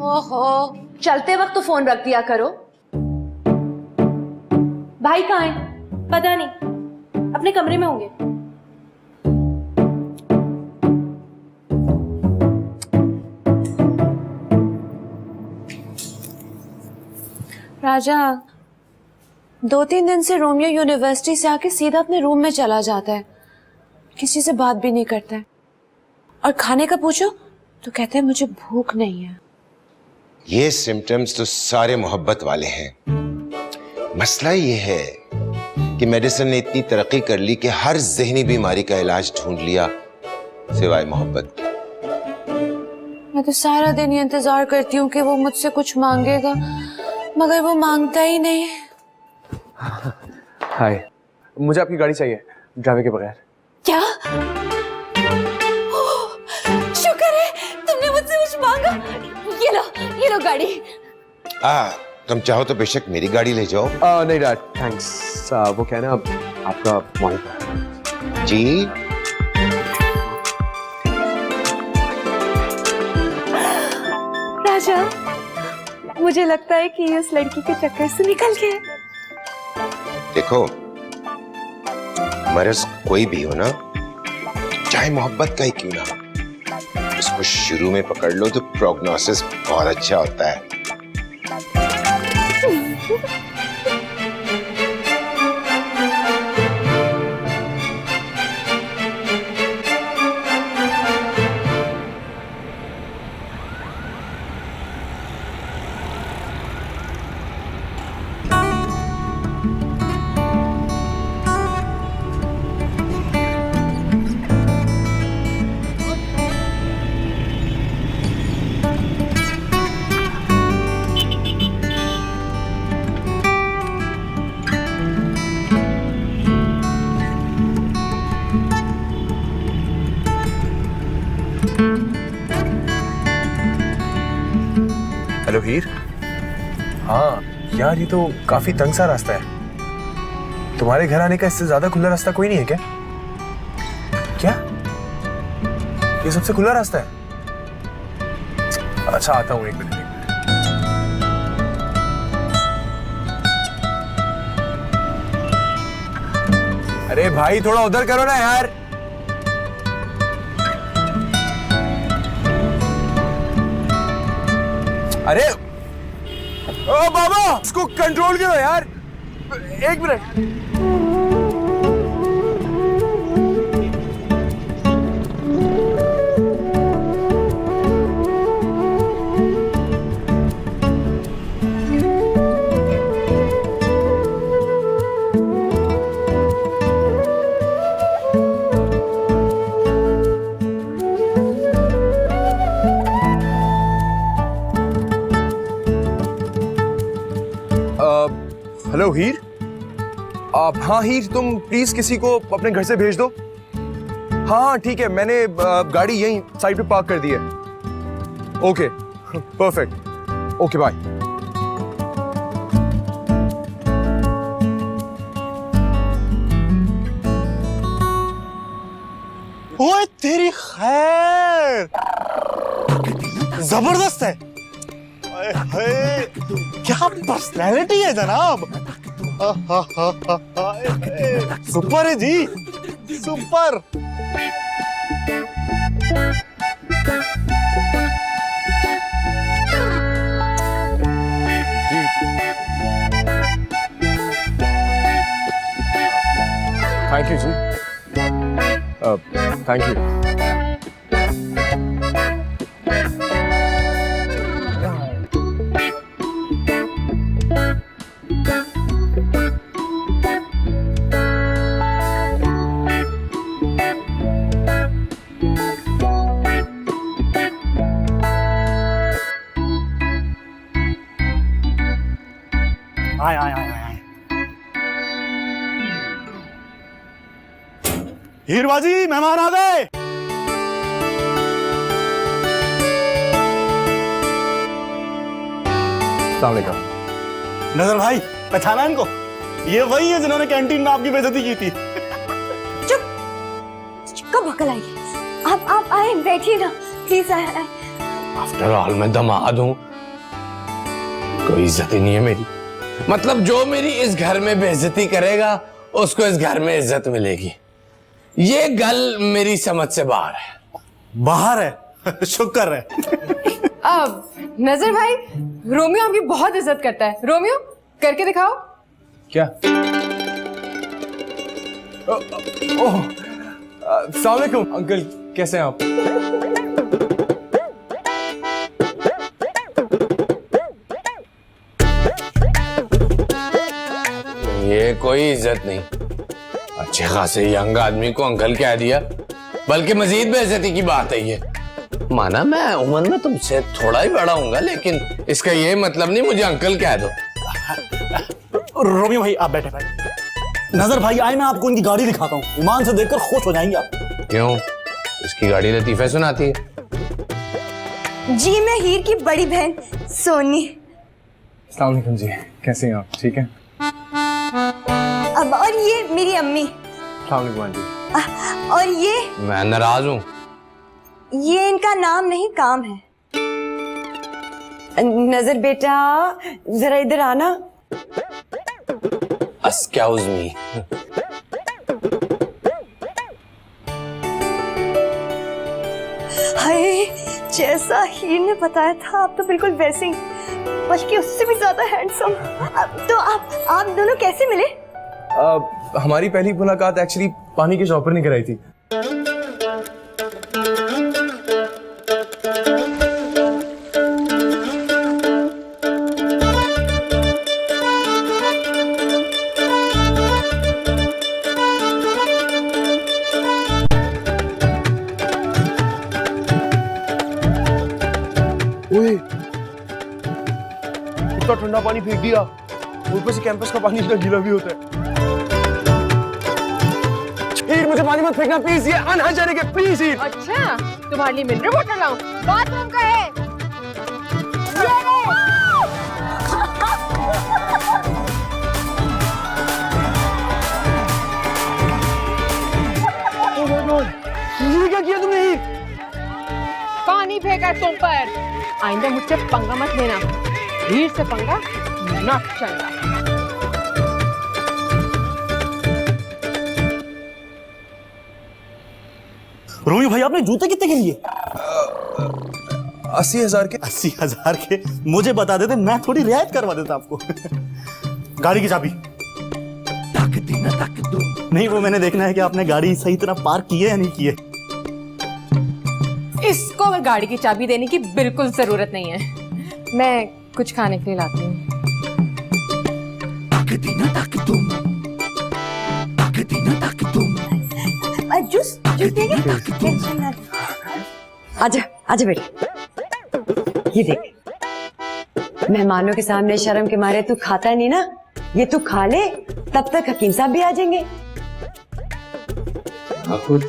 ओहो, चलते वक्त तो फोन रख दिया करो। भाई कहाँ है? पता नहीं, अपने कमरे में होंगे। राजा 2-3 दिन से रोमियो यूनिवर्सिटी से आके सीधा अपने रूम में चला जाता है, किसी से बात भी नहीं करता है, और खाने का पूछो तो कहते हैं मुझे भूख नहीं है। ये सिम्टम्स तो सारे मोहब्बत वाले हैं। मसला ये है कि मेडिसिन ने इतनी तरक्की कर ली कि हर ज़हनी बीमारी का इलाज ढूंढ लिया सिवाय मोहब्बत के। मैं तो सारा दिन ये इंतजार करती हूँ कि वो मुझसे कुछ मांगेगा, मगर वो मांगता ही नहीं। हाय, मुझे आपकी गाड़ी चाहिए ड्राइवर के बगैर। क्या? शुक्र है तुमने मुझसे कुछ मांगा। ये लो गाड़ी। तुम चाहो तो बेशक मेरी गाड़ी ले जाओ। नहीं डैड, थैंक्स। वो क्या है ना, आपका मॉनिटर। जी राजा, मुझे लगता है कि उस लड़की के चक्कर से निकल गए। देखो, मर्ज कोई भी हो ना, चाहे मोहब्बत का ही क्यों ना हो, उसको शुरू में पकड़ लो तो प्रोग्नोसिस बहुत अच्छा होता है। हेलो हीर। हाँ यार, ये तो काफी तंग सा रास्ता है। तुम्हारे घर आने का इससे ज्यादा खुला रास्ता कोई नहीं है क्या? क्या ये सबसे खुला रास्ता है? अच्छा, आता हूँ, एक मिनट। अरे भाई, थोड़ा उधर करो ना यार। अरे ओ बाबा, इसको कंट्रोल करो यार, एक मिनट। हेलो हीर। हाँ हीर, तुम प्लीज किसी को अपने घर से भेज दो। हाँ ठीक है, मैंने गाड़ी यहीं साइड पे पार्क कर दी है। Okay, perfect, okay bye. ओए तेरी खैर, जबरदस्त है। क्या पर्सनैलिटी है जनाब। सुपर है जी, सुपर। थैंक यू जी, थैंक यू। आए आए आए आए। हीरबाजी, मेहमान आ गए। अस्सलाम वालेकुम। नजर भाई, पहचाना इनको? ये वही है जिन्होंने कैंटीन में आपकी बेइज्जती की थी। चुप, कब अकल आई? आप आए, बैठिए ना प्लीज। आफ्टर ऑल मैं दामाद हूं, कोई इज्जत ही नहीं है मेरी। मतलब जो मेरी इस घर में बेइज्जती करेगा उसको इस घर में इज्जत मिलेगी। ये गल मेरी समझ से बाहर है। बाहर है शुक्र है। अब नजर भाई, रोमियो आपकी बहुत इज्जत करता है। रोमियो करके दिखाओ। क्या? ओह, अस्सलाम वालेकुम अंकल, कैसे हैं आप? ये कोई इज्जत नहीं। अच्छे खासे यंग आदमी को अंकल कह दिया, बल्कि मजीद बेइज्जती की बात है ये। माना मैं उम्र में तुमसे थोड़ा ही बड़ा हूँगा, लेकिन इसका ये मतलब नहीं मुझे अंकल कह दो। रोमियो भाई आप बैठे भाई। नजर भाई आए, मैं आपको इनकी गाड़ी दिखाता हूँ, ईमान से देखकर खुश हो जाएंगे आप। क्यों? इसकी गाड़ी लतीफे सुनाती है। जी मैं हीर की बड़ी बहन सोनी। अस्सलाम वालेकुम जी, कैसे हैं आप? ठीक है। अब और ये मेरी अम्मी। अस्सलाम वालेकुम आंटी। और ये मैं नाराज हूँ। ये इनका नाम नहीं काम है। नजर बेटा जरा इधर आना। Excuse me. हाय, जैसा हीर ने बताया था आप तो बिल्कुल वैसे ही, बल्कि उससे भी ज्यादा हैंडसम। तो आप दोनों कैसे मिले? हमारी पहली मुलाकात एक्चुअली पानी के शॉप पर नहीं कराई थी। ओए, इतना ठंडा पानी फेंक दिया, ऊपर से कैंपस का पानी इतना गीला भी होता है। हीर मुझे पानी मत फेंकना प्लीज, ये अनहाइजीनिक है प्लीज हीर। अच्छा, तुम्हारे लिए मिनरल वाटर लाऊं? बाथरूम का है। ये क्या किया तुमने हीर? पानी फेंका तुम पर। आइंदा मुझसे पंगा मत लेना। हीर से पंगा ना चलना। रोमियो भाई आपने जूते कितने के लिए? 80,000 के। 80,000 के? मुझे बता देते, मैं थोड़ी रियायत करवा देता आपको। गाड़ी की चाबी। नहीं, वो मैंने देखना है कि आपने गाड़ी सही तरह पार्क की है या नहीं की है। इसको मैं गाड़ी की चाबी देने की बिल्कुल जरूरत नहीं है। मैं कुछ खाने के लिए लाती हूँ। जूस देंगे? टेंशन ना लो। आजा आजा बेटा, ये देख, मेहमानों के सामने शर्म के मारे तू खाता नहीं ना, ये तू खा ले, तब तक हकीम साहब भी आ जाएंगे। कुछ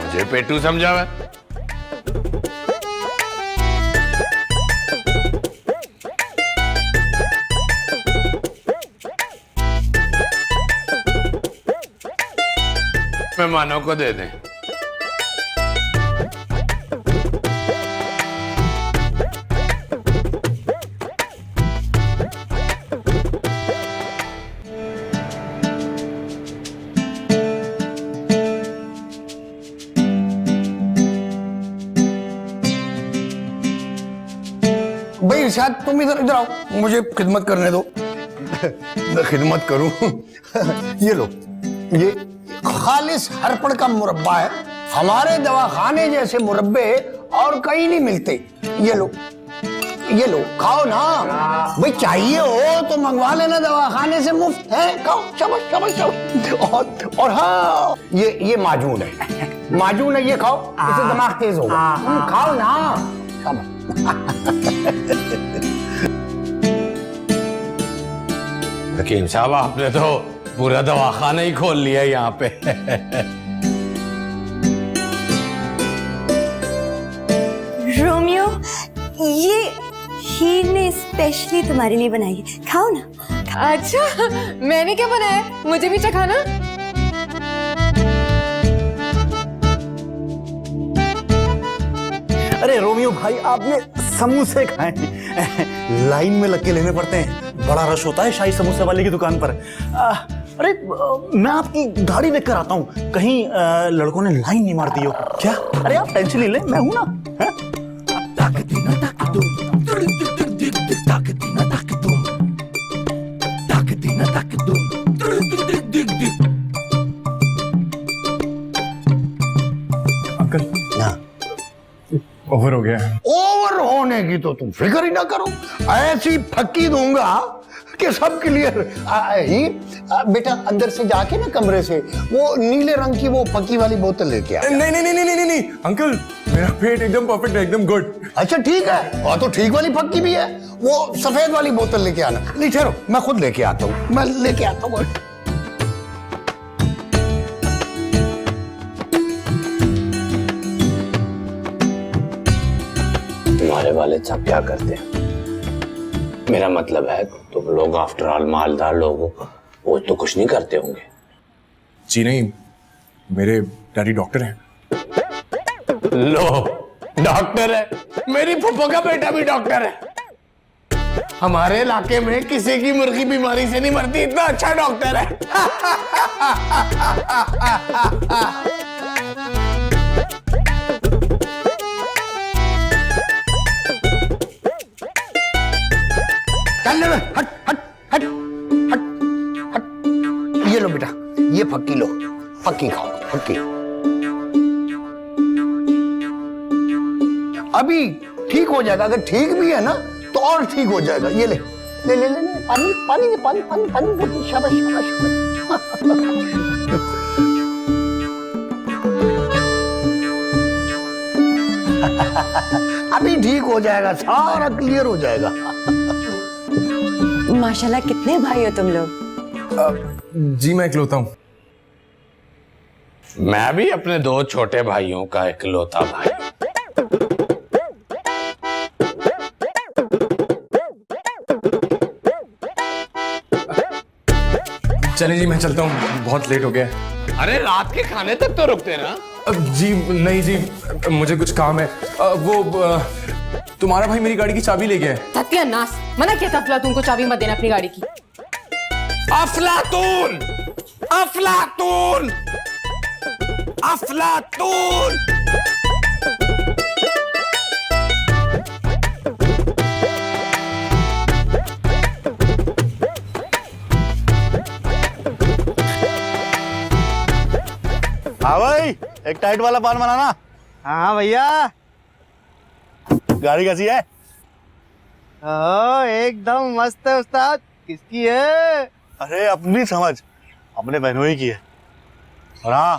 मुझे पेटू समझा मैं। मेहमानों को दे दें। भाई इरशाद, तुम इधर इधर आओ, मुझे खिदमत करने दो। खिदमत करूं? ये लो, ये खालिस हरपड़ का मुरब्बा है। हमारे दवाखाने जैसे मुरब्बे और कहीं नहीं मिलते। ये लो, ये लो, खाओ ना भाई। चाहिए हो तो मंगवा लेना, दवाखाने से मुफ्त है। खाओ, शाबाश शाबाश शाबाश। और हाँ, ये माजून है, माजून है, ये खाओ, इससे दिमाग तेज होगा। खाओ ना, शाबाश। हकीम साहब, आपने तो पूरा दवाखाना ही खोल लिया यहाँ पे। रोमियो, ये हीर ने स्पेशली तुम्हारे लिए बनाई है, खाओ ना। अच्छा, मैंने क्या बनाया? मुझे भी चखाना। अरे रोमियो भाई, आपने समोसे खाए, लाइन में लग के लेने पड़ते हैं, बड़ा रश होता है शाही समोसे वाले की दुकान पर। अरे मैं आपकी गाड़ी लेकर आता हूँ, कहीं लड़कों ने लाइन नहीं मार दी हो क्या? अरे आप टेंशन नहीं ले, मैं हूं ना। अंकल ओवर हो गया। ओवर होने की तो तुम फिक्र ही ना करो, ऐसी फक्की दूंगा कि सब क्लियर। बेटा अंदर से जाके ना कमरे से वो नीले रंग की वो फक्की वाली बोतल लेके आ। नहीं नहीं नहीं नहीं नहीं नहीं अंकल, मेरा पेट एकदम परफेक्ट है, एकदम गुड। अच्छा ठीक है, और तो ठीक वाली फक्की भी है, वो सफेद वाली बोतल लेके आना। नहीं ठहरो, मैं खुद लेके आता हूँ, मैं लेके आता हूँ। तुम्हारे वाले साहब क्या करते हैं? मेरा मतलब है तुम लोग आफ्टर ऑल मालदार लोग हो, वो तो कुछ नहीं करते होंगे। जी नहीं, मेरे डैडी डॉक्टर हैं। लो, डॉक्टर है? मेरी फूफा का बेटा भी डॉक्टर है। हमारे इलाके में किसी की मुर्गी बीमारी से नहीं मरती, इतना अच्छा डॉक्टर है। चल हट हट हट हट हट। ये लो बेटा, ये फक्की लो, फक्की खाओ, फक्की। अभी ठीक हो जाएगा, अगर ठीक भी है ना तो और ठीक हो जाएगा। ये ले ले ले ले, ले। पानी पानी दे, पानी पानी पानी, शाबाश शाबाश शाबाश। अभी ठीक हो जाएगा, सारा क्लियर हो जाएगा। माशाल्लाह, कितने भाई हो तुम लोग? जी मैं इकलौता हूँ। मैं भी अपने 2 छोटे भाइयों का इकलौता भाई। चलिए जी मैं चलता हूँ, बहुत लेट हो गया। अरे रात के खाने तक तो रुकते ना। जी नहीं जी, मुझे कुछ काम है। तुम्हारा भाई मेरी गाड़ी की चाबी ले गया है। सत्यानाश, मना किया था अफलातून को चाबी मत देना अपनी गाड़ी की। अफलातून, अफलातून, अफलातून। हाँ भाई, एक टाइट वाला पान बनाना। हाँ भैया। गाड़ी कैसी है? एकदम मस्त है उस्ताद। किसकी है? अरे अपनी समझ, अपने बहनों ही की है। और हाँ,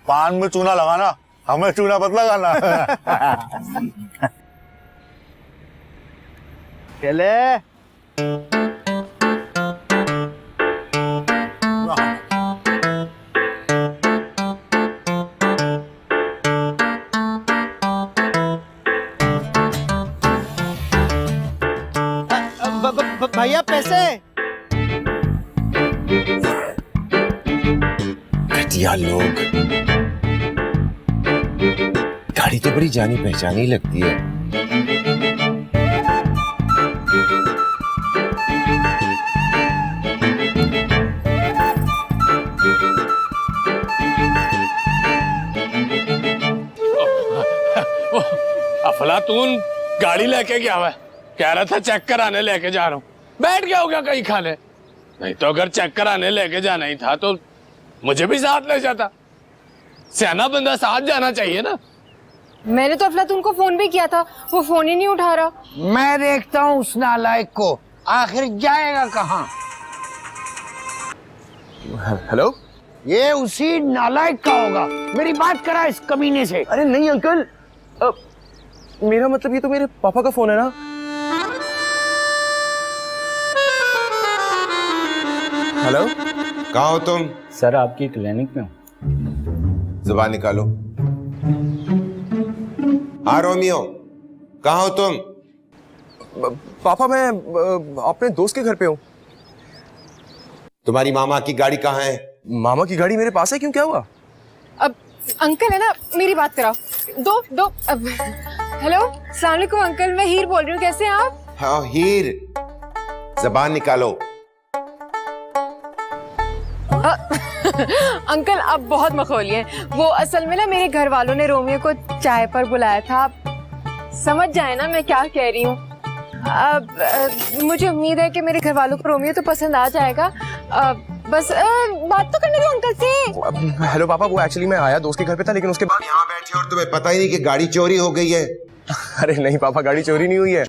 पान में चूना लगाना, हमें चूना मत लगाना। चले। भैया पैसे। घटिया लोग, गाड़ी तो बड़ी जानी पहचानी लगती है। अफलातून गाड़ी लेके गया हुआ है, कह रहा था चेक कराने लेके जा रहा हूँ। बैठ गया होगा कहीं खाने। नहीं तो अगर चेक कराने लेके जाना ही था तो मुझे भी साथ ले जाता। सियाना बंदा साथ जाना चाहिए ना। मैंने तो अफलातून को फोन भी किया था, वो फोन ही नहीं उठा रहा। मैं देखता हूँ उस नालायक को, आखिर जाएगा कहाँ। हेलो, ये उसी नालायक का होगा। मेरी बात करा इस कमीने से। अरे नहीं अंकल, मेरा मतलब ये तो मेरे पापा का फोन है ना। हेलो, कहाँ हो तुम? सर आपकी क्लिनिक में हूँ। जुबान निकालो। हाँ रोमियो, कहाँ हो तुम? पापा मैं अपने दोस्त के घर पे हूँ। तुम्हारी मामा की गाड़ी कहाँ है? मामा की गाड़ी मेरे पास है, क्यों क्या हुआ? अब अंकल है ना, मेरी बात कराओ। दो हेलो, अस्सलाम वालेकुम अंकल, मैं हीर बोल रही हूँ, कैसे हैं आप? हाँ हीर, जबान निकालो। अंकल आप बहुत मखौली हैं। वो असल में ना मेरे घर वालों ने रोमियो को चाय पर बुलाया था। आप समझ जाए ना मैं क्या कह रही हूँ। अब मुझे उम्मीद है कि मेरे घर वालों को रोमियो तो पसंद आ जाएगा। बस बात तो करने दो अंकल से। हेलो पापा, वो एक्चुअली मैं आया दोस्त के घर पे था, लेकिन उसके बाद यहाँ बैठे और तुम्हें पता ही नहीं कि गाड़ी चोरी हो गई है। अरे नहीं पापा, गाड़ी चोरी नहीं हुई है,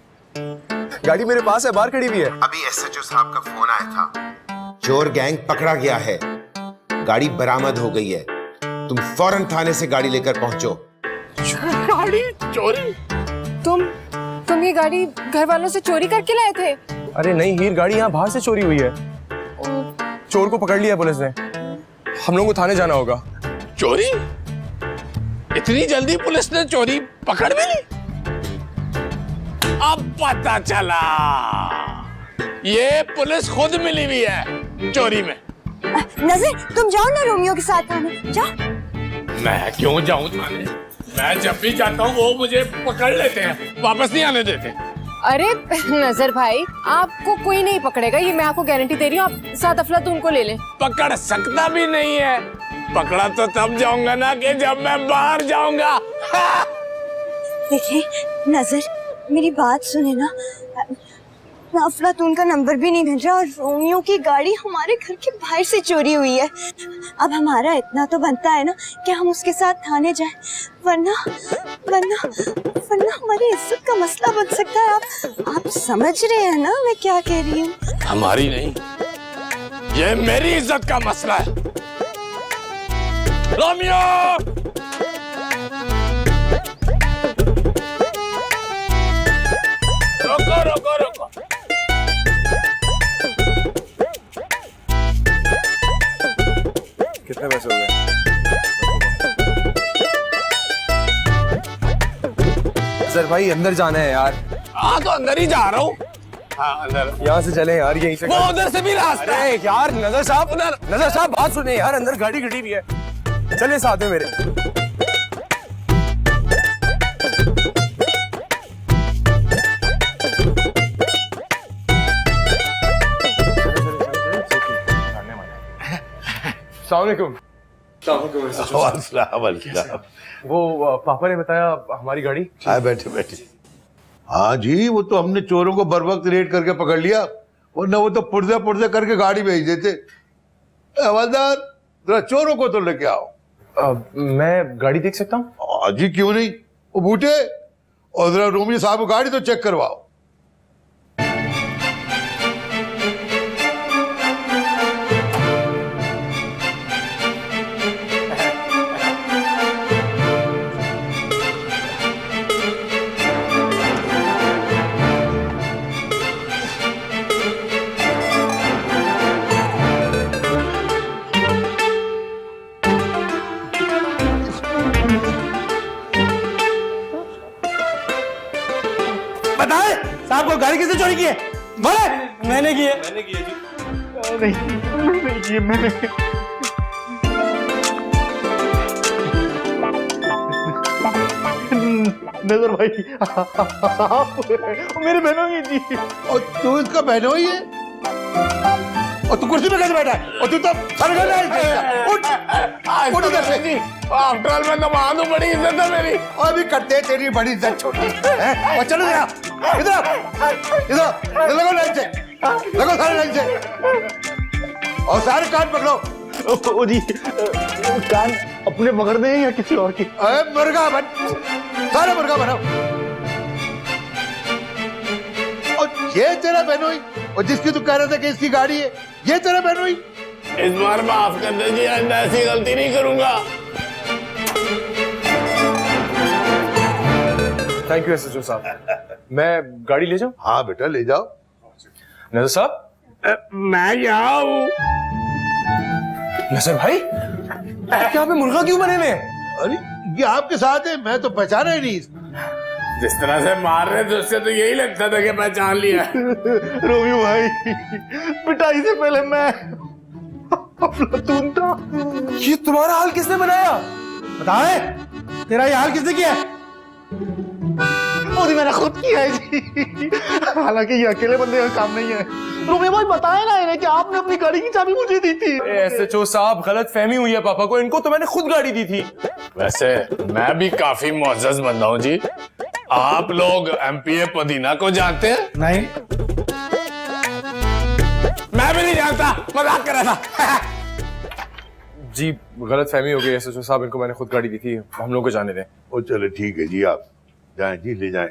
गाड़ी मेरे पास है, बाहर खड़ी हुई है। अभी एसएचओ साहब का फोन आया था, चोर गैंग पकड़ा गया है, गाड़ी बरामद हो गई है। तुम फौरन थाने से गाड़ी लेकर पहुंचो। गाड़ी चोरी? तुम ये गाड़ी घर वालों से चोरी करके लाए थे? अरे नहीं हीर, गाड़ी यहाँ बाहर से चोरी हुई है। चोर को पकड़ लिया है पुलिस ने, हम लोगों को थाने जाना होगा। चोरी? इतनी जल्दी पुलिस ने चोरी पकड़ भी ली? अब पता चला, ये पुलिस खुद मिली हुई है चोरी में। नजर तुम जाओ ना रोमियो के साथ थाने, जाओ। मैं क्यों जाऊं थाने? मैं जब भी जाता हूँ वो मुझे पकड़ लेते हैं, वापस नहीं आने देते। अरे नजर भाई, आपको कोई नहीं पकड़ेगा, ये मैं आपको गारंटी दे रही हूँ। आप साथ अफलातून को ले लें। पकड़ सकता भी नहीं है। पकड़ा तो तब जाऊंगा ना कि जब मैं बाहर जाऊंगा। देखिए नजर, मेरी बात सुने ना, अफलातून का नंबर भी नहीं मिल रहा और रोमियो की गाड़ी हमारे घर के बाहर से चोरी हुई है। अब हमारा इतना तो बनता है ना कि हम उसके साथ थाने जाएं, वरना वरना वरना हमारी इज्जत का मसला बन सकता है। आप समझ रहे हैं ना मैं क्या कह रही हूँ? हमारी नहीं, ये मेरी इज्जत का मसला है। रोमियो! रोको रोको रोको। कितने पैसे हो गए? सर भाई अंदर जाना है यार। हाँ तो अंदर ही जा रहा हूँ। हाँ अंदर। यहाँ से चले यार, यहीं से। वो उधर से भी रास्ता है। अरे यार नजर साहब, नजर साहब बात सुने यार, अंदर गाड़ी खड़ी हुई है, चलिए साथ में मेरे। वो पापा ने बताया हमारी गाड़ी। आए बैठे बैठे। हाँ जी, वो तो हमने चोरों को बर वक्त रेड करके पकड़ लिया, वरना वो तो पुर्जे पुर्जे करके गाड़ी भेज देते। हवलदार जरा चोरों को तो लेके आओ। मैं गाड़ी देख सकता हूँ? हाँ जी, क्यों नहीं। वो बूटे, और जरा रोमियो साहब को गाड़ी तो चेक करवाओ। बताए साहब को गाड़ी किसने चोरी की है? बोले। मैंने की है। मैंने की है जी। नहीं की है मैंने। नजर भाई आप मेरी बहनों की थी। और तू इसका बहनोई है, और तू कुर्सी पे कैसे बैठा है? और तू तो सरगना है। उठ उठ इधर से। आफ्टर ऑल मैं नमाज हूँ, बड़ी इज्जत है मेरी। और भी करते हैं तेरी बड़ी इज्जत छोटी है। और चलो जरा इधर इधर लगो लाइन से, लगो सारे लाइन से, और सारे कान पकड़ो। ओ जी, कान अपने पकड़ने हैं या किसी और की? अरे मुर्गा बन, सारे मुर्गा बनाओ। और ये तेरा बहनोई, और जिसकी तू कह रहा था कि इसकी गाड़ी है, ये तेरा बहनोई? इस बार माफ कर दीजिए, आइंदा ऐसी गलती नहीं करूंगा। थैंक यू एसएचओ साहब। मैं गाड़ी ले जाऊं? हाँ बेटा ले जाओ। नजर साहब, मैं यहाँ हूँ। नजर भाई, क्या पे मुर्गा क्यों बने हुए? अरे ये आपके साथ है, मैं तो पहचाना ही नहीं। जिस तरह से मार रहे थे उससे तो यही लगता था कि पहचान लिया। रोमियो भाई, पिटाई से पहले मैं अफलातून था। ये तुम्हारा हाल किसने बनाया? बताए तेरा ये हाल किसने किया? भी मैंने खुद किया है जी। हालांकि ये अकेले बंदे का काम नहीं है। रोमियो भाई बताए ना इन्हें कि आपने अपनी गाड़ी की चाबी मुझे दी थी। एसएचओ साहब, गलत फहमी हुई है पापा को, इनको तो मैंने खुद गाड़ी दी थी। वैसे मैं भी काफी मुअज़्ज़ज़ बंदा हूँ जी। आप लोग एमपीए पुदीना को जानते हैं? नहीं। मैं भी नहीं जानता, मजाक कर रहा था। जी गलत फहमी हो गई एसएचओ साहब, इनको मैंने खुद गाड़ी दी थी, हम लोग को जाने दें। ओ चले ठीक है जी, आप जाएं जी, ले जाएं।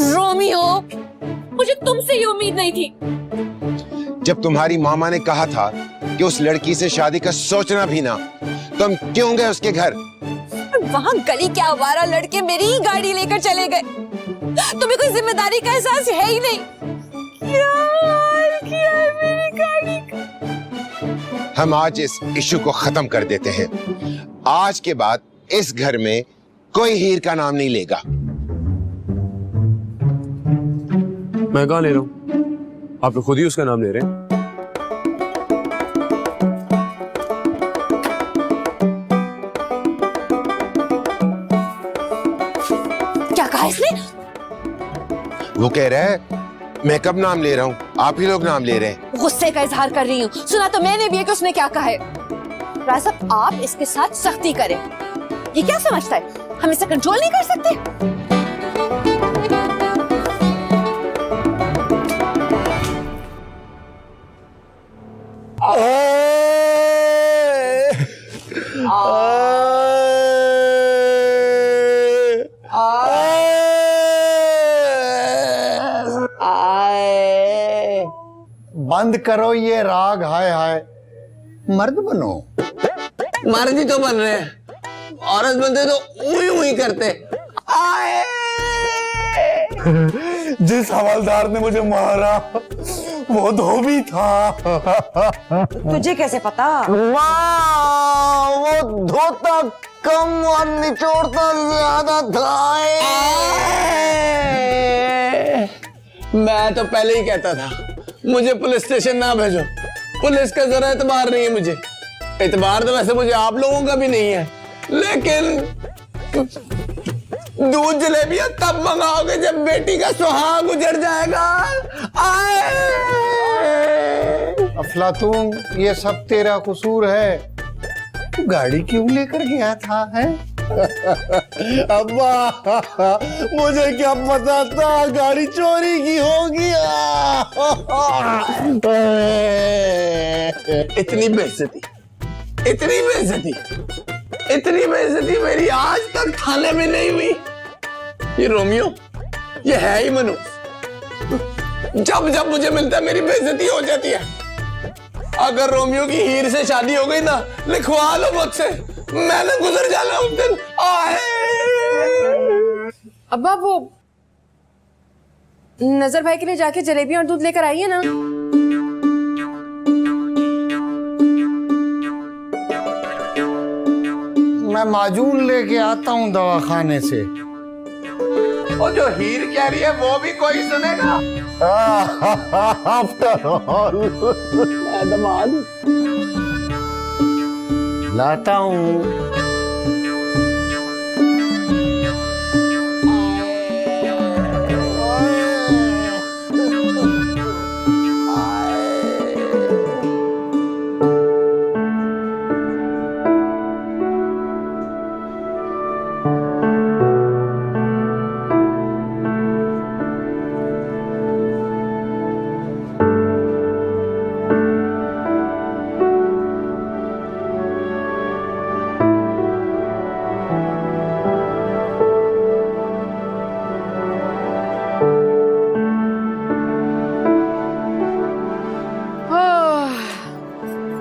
रोमियो, मुझे तुमसे ये उम्मीद नहीं थी। जब तुम्हारी मामा ने कहा था कि उस लड़की से शादी का सोचना भी ना, तो हम क्यों गए उसके घर? वहाँ गली के आवारा लड़के मेरी ही गाड़ी लेकर चले गए। तुम्हें कोई जिम्मेदारी का एहसास है ही नहीं। क्या हाल किया है मेरी गाड़ी का। हम आज इस इशू को खत्म कर देते हैं। आज के बाद इस घर में कोई हीर का नाम नहीं लेगा। मैं कहाँ ले रहा हूँ? आप लोग खुद ही उसका नाम ले रहे हैं। क्या कहा इसने? वो कह रहा है मैं कब नाम ले रहा हूँ, आप ही लोग नाम ले रहे हैं। गुस्से का इजहार कर रही हूँ। सुना तो मैंने भी है कि उसने क्या कहा है। राज साहब, आप इसके साथ सख्ती करें। ये क्या समझता है हम इसे कंट्रोल नहीं कर सकते? बंद करो ये राग, हाय हाय। मर्द बनो। मर्द ही तो बन रहे हैं, औरत बनते तो उई उई करते। आए। जिस हवलदार ने मुझे मारा वो धोबी था। तुझे कैसे पता? वाह, वो धोता कम और निचोड़ता ज्यादा था। मैं तो पहले ही कहता था मुझे पुलिस स्टेशन ना भेजो, पुलिस का जरा एतबार नहीं है मुझे। एतबार तो वैसे मुझे आप लोगों का भी नहीं है, लेकिन दूध जलेबियां तब मंगाओगे जब बेटी का सुहाग उजड़ जाएगा। अफलातून, ये सब तेरा कसूर है। तू गाड़ी क्यों लेकर गया था, है? अब्बा, मुझे क्या पता था गाड़ी चोरी की होगी। इतनी बेइज्जती, इतनी बेइज्जती, इतनी बेइज्जती मेरी आज तक थाने में नहीं हुई। ये रोमियो, ये है ही मनुष्य। जब जब मुझे मिलता है मेरी बेइज्जती हो जाती है। अगर रोमियो की हीर से शादी हो गई ना, लिखवा लो मुझसे, मैंने गुजर जाना उस दिन। अब्बा, वो नजर भाई के लिए जाके जलेबी और दूध लेकर आइए ना। मैं माजून लेके आता हूँ दवाखाने से। और जो हीर कह रही है वो भी कोई सुनेगा। आफ्टर ऑल लाता हूँ।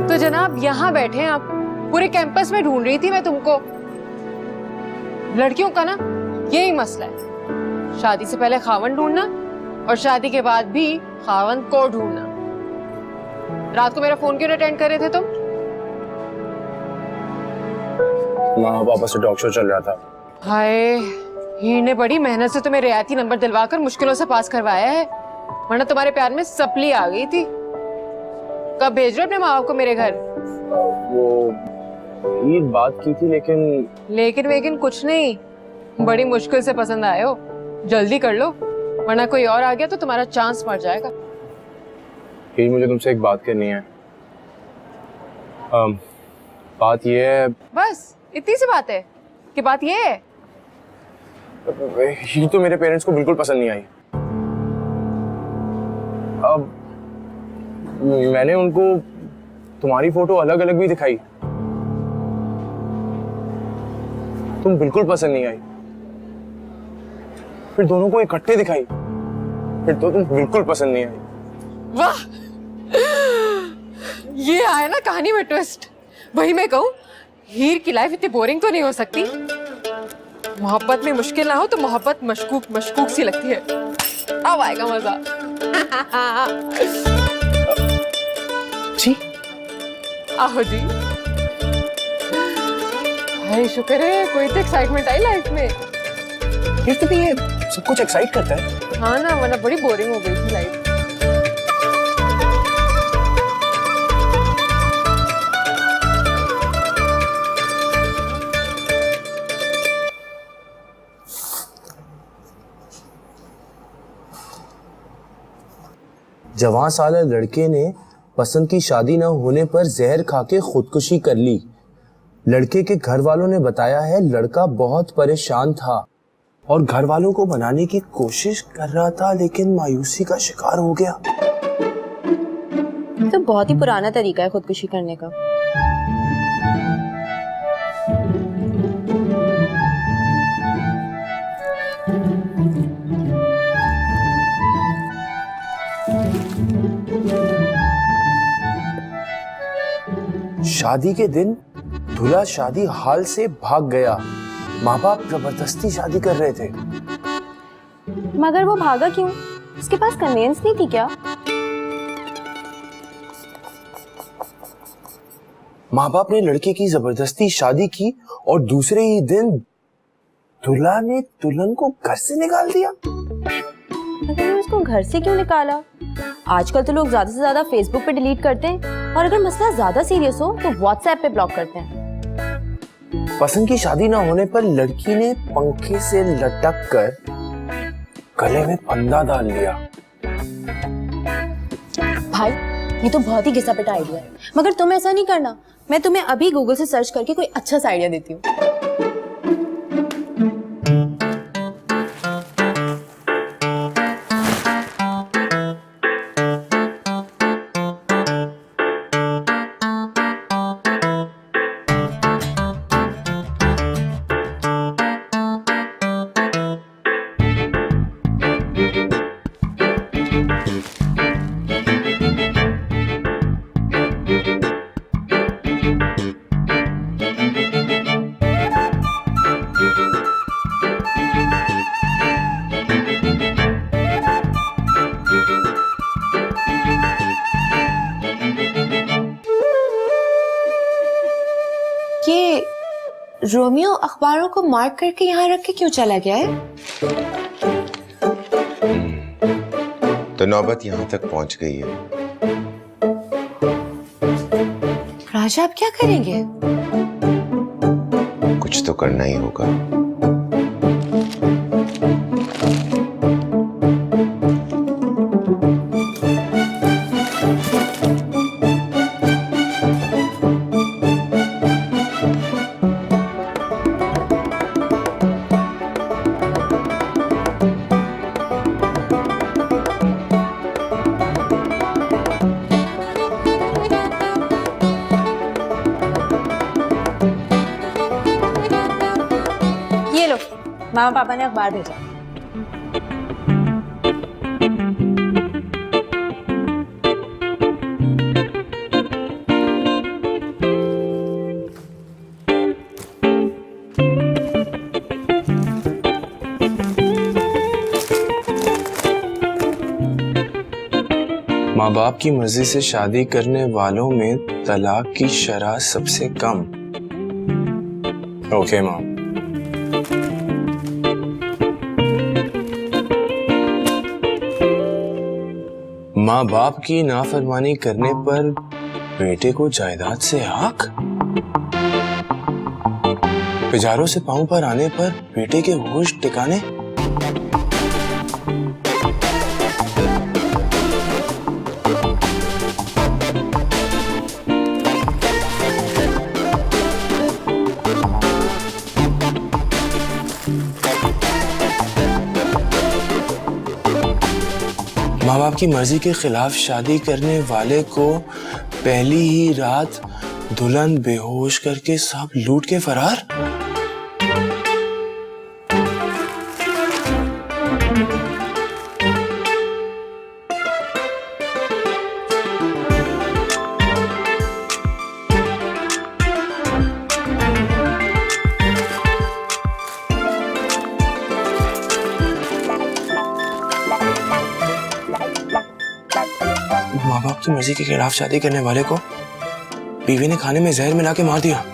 तो जनाब यहाँ बैठे हैं आप। पूरे कैंपस में ढूंढ रही थी मैं तुमको। लड़कियों का ना यही मसला है, शादी से पहले खावन ढूंढना और शादी के बाद भी खावन को ढूंढना। रात को मेरा फोन क्यों अटेंड कर रहे थे तुम? माँ पापा से टॉक शो चल रहा था। हाय, हीर ने बड़ी मेहनत से तुम्हें रियायती नंबर दिलवाकर मुश्किलों से पास करवाया है, वरना तुम्हारे प्यार में सपली आ गई थी। कब भेज रहे हो अपने माँ बाप को मेरे घर? वो ईद बात की थी, लेकिन वेकिन कुछ नहीं, बड़ी मुश्किल से पसंद आए हो। जल्दी कर लो, वरना कोई और आ गया तो तुम्हारा चांस मर जाएगा। ईद मुझे तुमसे एक बात करनी है। बात ये है, बस इतनी सी बात है कि बात ये है? हीर तो मेरे पेरेंट्स को बिल्कुल पसंद नहीं आई। अब मैंने उनको तुम्हारी फोटो अलग अलग भी दिखाई, तुम बिल्कुल पसंद नहीं आई। फिर दोनों को इकट्ठे दिखाई, फिर तो तुम बिल्कुल पसंद नहीं आई। वाह, ये आया ना कहानी में ट्विस्ट। वही मैं कहूँ, हीर की लाइफ इतनी बोरिंग तो नहीं हो सकती। मोहब्बत में मुश्किल ना हो तो मोहब्बत मशकूक सी लगती है। अब आएगा मजा। जी आहो जी। भाई शुक्र है कोई तो एक्साइटमेंट आई लाइफ में। ये तो भी ये सब कुछ एक्साइट करता है। हाँ ना, वरना बड़ी बोरिंग हो गई थी लाइफ। जवां साला लड़के ने पसंद की शादी न होने पर जहर खा के खुदकुशी कर ली। लड़के के घर वालों ने बताया है लड़का बहुत परेशान था और घर वालों को मनाने की कोशिश कर रहा था, लेकिन मायूसी का शिकार हो गया। तो बहुत ही पुराना तरीका है खुदकुशी करने का। शादी के दिन दूल्हा शादी हाल से भाग गया। माँ बाप जबरदस्ती शादी कर रहे थे। मगर वो भागा क्यों? उसके पास कन्वेंस नहीं थी क्या? माँ बाप ने लड़के की जबरदस्ती शादी की और दूसरे ही दिन दूल्हा ने दुल्हन को घर से निकाल दिया। मगर उसको घर से क्यों निकाला? आजकल तो लोग ज्यादा से ज्यादा फेसबुक पे डिलीट करते हैं, और अगर मसला ज्यादा सीरियस हो तो व्हाट्सएप पे ब्लॉक करते हैं। पसंद की शादी ना होने पर लड़की ने पंखे से लटक कर गले में फंदा डाल लिया। भाई ये तो बहुत ही घिसा पिटा आइडिया है, मगर तुम ऐसा नहीं करना। मैं तुम्हें अभी गूगल से सर्च करके कोई अच्छा सा आइडिया देती हूँ। ये रोमियो अखबारों को मार्क करके यहाँ रख के क्यों चला गया है? तो नौबत यहाँ तक पहुंच गई है। राजा अब क्या करेंगे? कुछ तो करना ही होगा। ये लो, मामा पापा ने अखबार भेजा। माँ बाप की मर्जी से शादी करने वालों में तलाक की शरह सबसे कम। ओके माँ। माँ बाप की नाफरमानी करने पर बेटे को जायदाद से हक, पिजारों से पांव पर आने पर बेटे के होश ठिकाने। माँ बाप की मर्जी के खिलाफ शादी करने वाले को पहली ही रात दुल्हन बेहोश करके सब लूट के फरार। माँ बाप की मर्जी के खिलाफ शादी करने वाले को बीवी ने खाने में जहर मिला के मार दिया।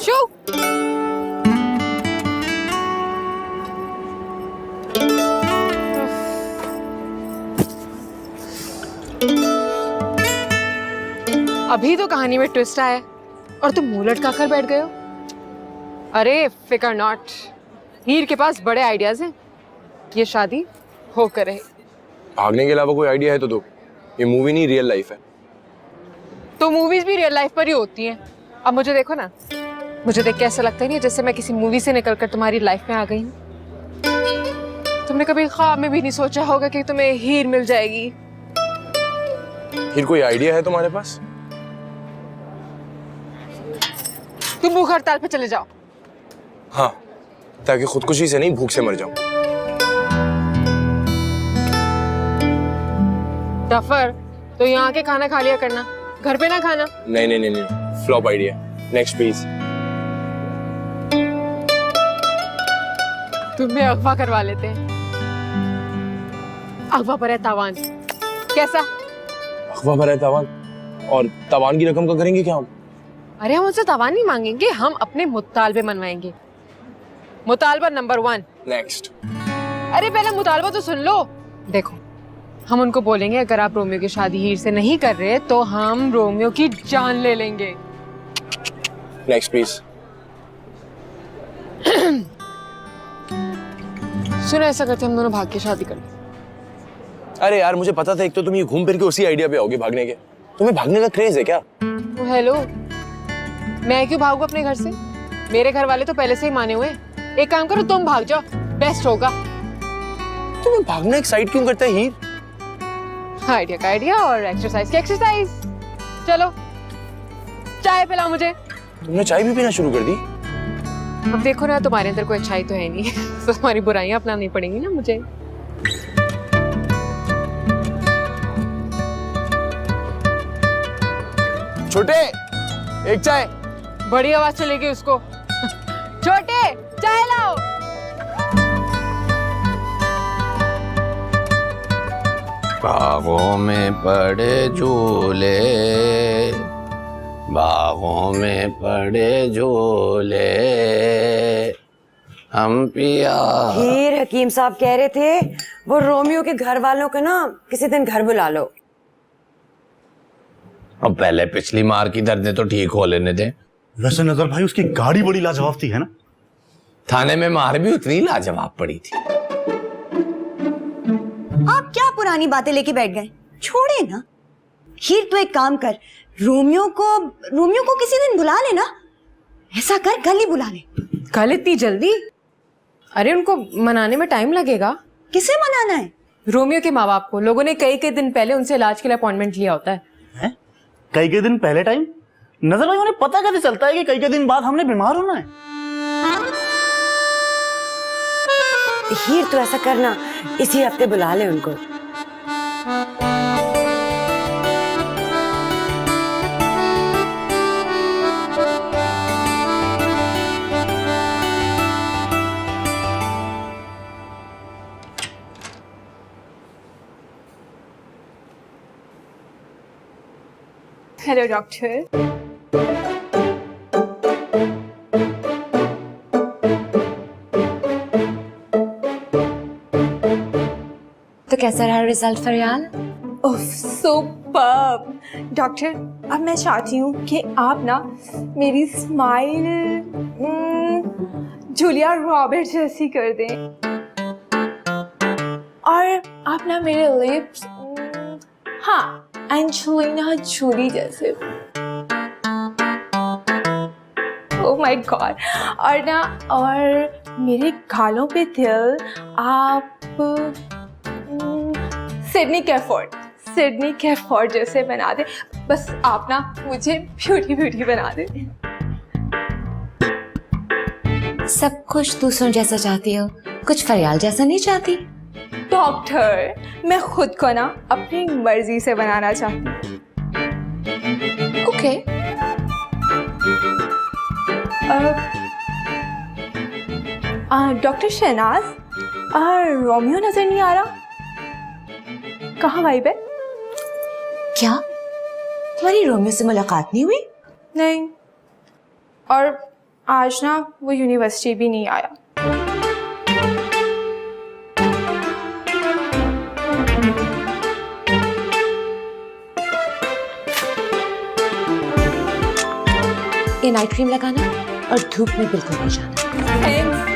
शू अभी तो कहानी में ट्विस्ट आया और तुम मुंह लटका कर बैठ गए हो। अरे फिकर नॉट, हीर के पास बड़े आइडियाज हैं। ये शादी होकर रहे। भागने के अलावा कोई आइडिया है तो दो। ये मूवी नहीं रियल लाइफ है। तो मूवीज भी रियल लाइफ पर ही होती हैं। अब मुझे देखो ना, मुझे देख के ऐसा लगता ही नहीं जैसे मैं किसी मूवी से निकलकर तुम्हारी लाइफ में आ गई हूँ। तुमने कभी ख्वाब में भी नहीं सोचा होगा कि तुम्हें हीर मिल जाएगी। फिर कोई आइडिया है तुम्हारे पास? तुम भूख हड़ताल पे चले जाओ। हाँ, ताकि खुदकुशी से नहीं भूख से मर जाऊं। डफर, तो यहाँ के खाना खा लिया करना, घर पे ना खाना। नहीं नहीं नहीं नहीं, फ्लॉप आइडिया। Next please. तुम्हें अगवा करवा लेते हैं। अगवा पर है तावान। कैसा? अगवा पर है तावान? और तावान की रकम का करेंगे क्या हम? अरे हम उनसे तावान नहीं मांगेंगे, हम अपने मुतालबे मनवाएंगे। मुतालबा नंबर 1। नेक्स्ट। अरे पहले मुतालबा तो सुन लो। देखो, हम उनको बोलेंगे अगर आप रोमियो की शादी हीर से नहीं कर रहे तो हम रोमियो की जान ले लेंगे। Next please. सुनो, ऐसा करते हम दोनों भाग के शादी कर लें। अरे यार, मुझे पता था एक तो तुम ये घूम फिर के उसी आइडिया पे आओगे भागने के। तुम्हें भागने का क्रेज है क्या? हेलो, मैं क्यों भागूं अपने घर से? मेरे घर वाले तो पहले से ही माने हुए हैं। एक काम करो, तुम भाग जाओ, बेस्ट होगा। तुम्हें भागना एक्साइट क्यों करता है हीर? आइडिया का आइडिया और एक्सरसाइज की एक्सरसाइज। चलो, चाय पिलाओ मुझे। तुमने चाय भी पीना शुरू कर दी? अब देखो ना, तुम्हारे अंदर कोई अच्छाई तो है नहीं तो तुम्हारी बुराइयां अपनानी पड़ेंगी ना मुझे। छोटे, एक चाय। बड़ी आवाज चलेगी उसको। छोटे, चाय लाओ। बागों में पड़े झूले, बागों में पड़े झूले, हम पिया। हीर हकीम साहब कह रहे थे वो रोमियो के घर वालों को ना किसी दिन घर बुला लो। अब पहले पिछली मार की दर्दें तो ठीक हो लेने दे। वैसे नजर भाई, उसकी गाड़ी बड़ी लाजवाब थी, है ना? थाने में मार भी उतनी लाजवाब पड़ी थी। आप क्या पुरानी बातें लेके बैठ गए? छोड़े ना। हीर, तो एक काम कर, रोमियो को किसी दिन बुला लेना। ऐसा कर, कल ही बुला ले। कल इतनी जल्दी? अरे उनको मनाने में टाइम लगेगा। किसे मनाना है? रोमियो के माँ बाप को। लोगों ने कई दिन पहले उनसे इलाज के लिए अपॉइंटमेंट लिया होता है। हैं? कई के दिन पहले टाइम? नजर भाई उन्हें पता कैसे चलता है कि कई के दिन बाद हमने बीमार होना है? हीर तो ऐसा करना, इसी हफ्ते बुला ले उनको। Hello doctor. तो कैसा रहा रिजल्ट फरियाल? ओह सुपर्ब डॉक्टर, अब मैं चाहती हूँ कि आप ना मेरी स्माइल जूलिया रॉबर्ट्स जैसी कर दें, और आप ना मेरे लिप्स हाँ एंजेलिना जूली जैसे। Oh my God. और मेरे गालों पे तिल आप सिडनी कैफोर्ड जैसे बना दे। बस आप ना मुझे ब्यूटी बना दे। सब कुछ दूसरों जैसा चाहती हो, कुछ फरियाल जैसा नहीं चाहती? डॉक्टर, मैं खुद को ना अपनी मर्जी से बनाना चाहती हूँ। ओके। डॉक्टर शहनाज, रोमियो नजर नहीं आ रहा, कहाँ गायब है? क्या तुम्हारी रोमियो से मुलाकात नहीं हुई? नहीं, और आज ना वो यूनिवर्सिटी भी नहीं आया। ये नाइट क्रीम लगाना और धूप में बिल्कुल नहीं जाना। Thanks.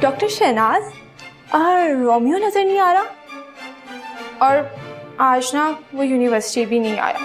डॉक्टर शहनाज, रोमियो नजर नहीं आ रहा, और आज ना वो यूनिवर्सिटी भी नहीं आया।